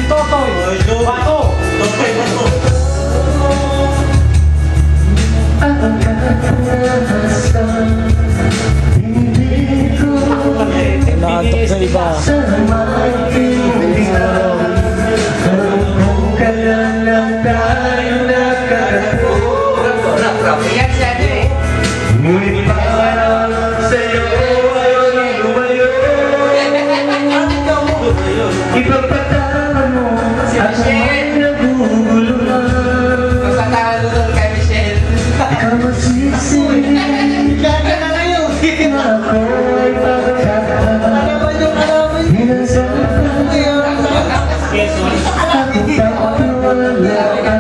Totoy. Bato. Totoy Bato. Nakatok sa iba. Iyan siya eh. Ngunit parang sa'yo ayaw na lumayo. Ipagpatawa mo at ako'y nagugulo na. Magpatawa doon kay Michelle. Ikaw masisi. Gaga na ngayon. Na ako'y pagkakalaman. Minasal pa ngayon. Ako pagkawala ka.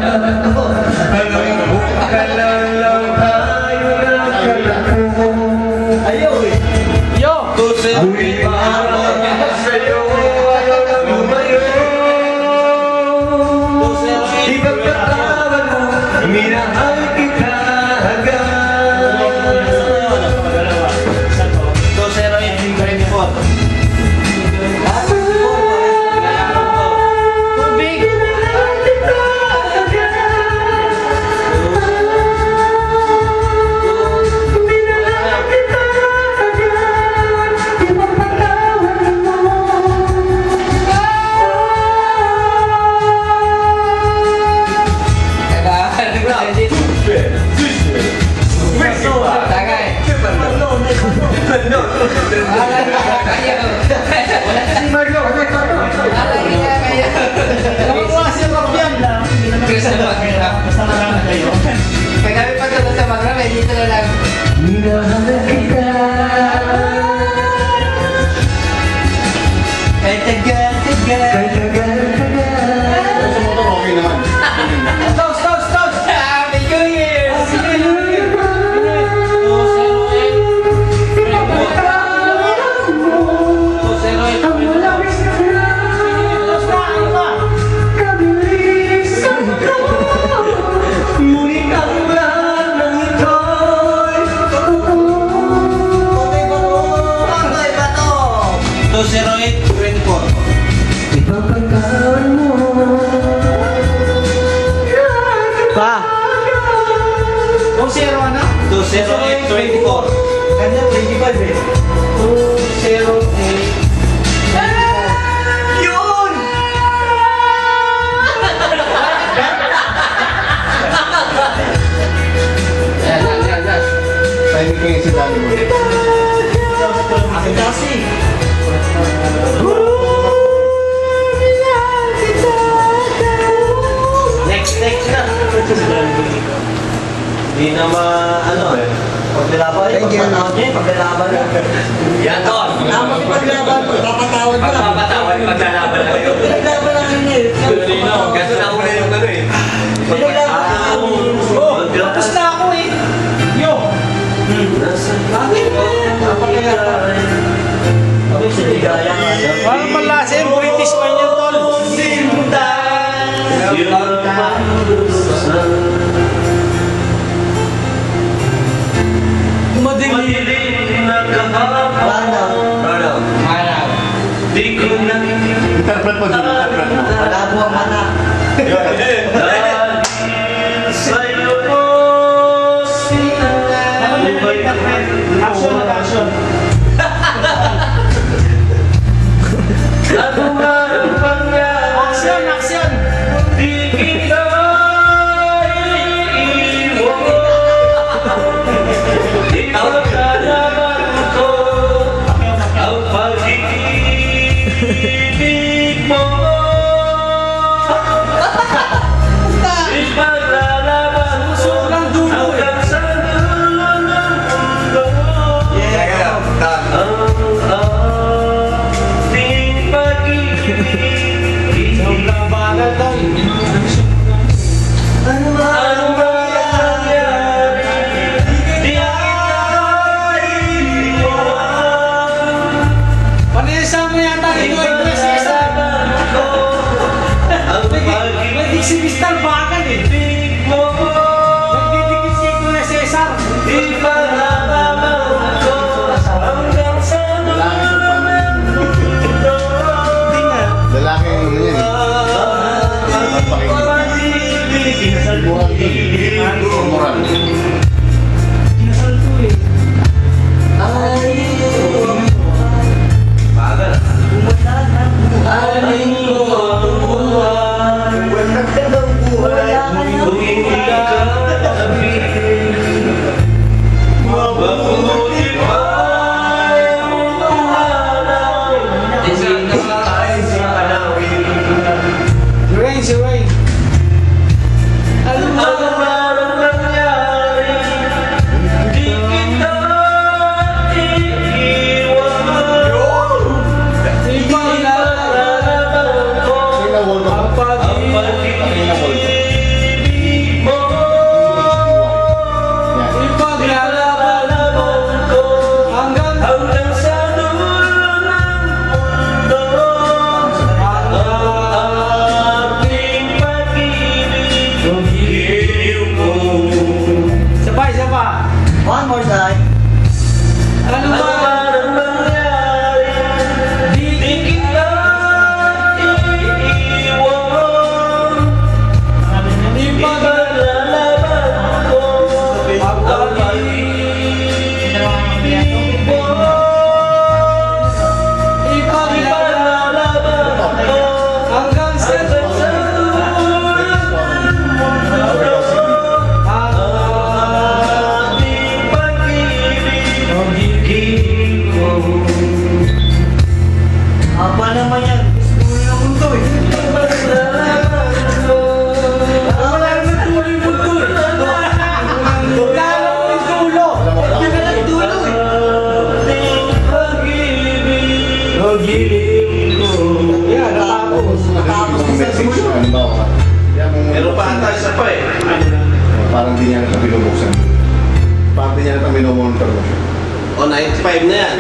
Hanggang bukalan lang tayo nagkatako. Ayaw eh. Yo. Ngunit parang sa'yo ayaw na lumayo. Ipagkatawan mo, minahal kita hanggang. 208-24. Tubig. Tagay. Si Marlo, Ang klase ng yan lang. Basta marami kayo. Pag kami pagdating sa Magra, dito na lang. minahal kita. Kay tagal. Kay tagal-tagal. Okay naman. Toast. Happy New Year! Ngunit ang lahat ng ito'y Totoy Bato! 208-24. ipagpagkaan mo. Pa! 208-24. Kanya 25 eh. 208. Yun! Yan. Timing ko yung si Danny mo. Akin kasi. Next na. Hindi na paglaban. Thank you. Paglaban na. Yan to! Paglaban, papatawad ka. Magpapatawad, maglalaban na kayo. Paglaban lang yun eh. Ganito na una yung ano eh. Tapos na ako eh. Yo! Bakit? Parang malasin, British man yan, tol. Madilim na kahapon. Di ko na Interpret mo, Jun. Interpret mo. Malabo ang mana. dahil sa'yo ko sinalubay. Action. Ano nga ang pangyari? Action. Di kita iiwan. Ipagkalaban ko ang pag-ibig mo. Ipaglalaban ko hanggang sa dulo ng mundo. Ang ating pag-ibig. Sobrang bagal, tol. Ano mangyari? Di kita iiwan. Panilisan mo yata ito yung Cesar. Nagdidikit si Mr. Bagal eh. Nagdidikit si Kuya Cesar. Lalaki ang ano yan eh. Kung may six, halimbawa. Kaya mo Meron pa ata isa pa eh. parang di niya na ito binubuksan. Parang di niya na ito minomonitor mo. O, 95 na yan.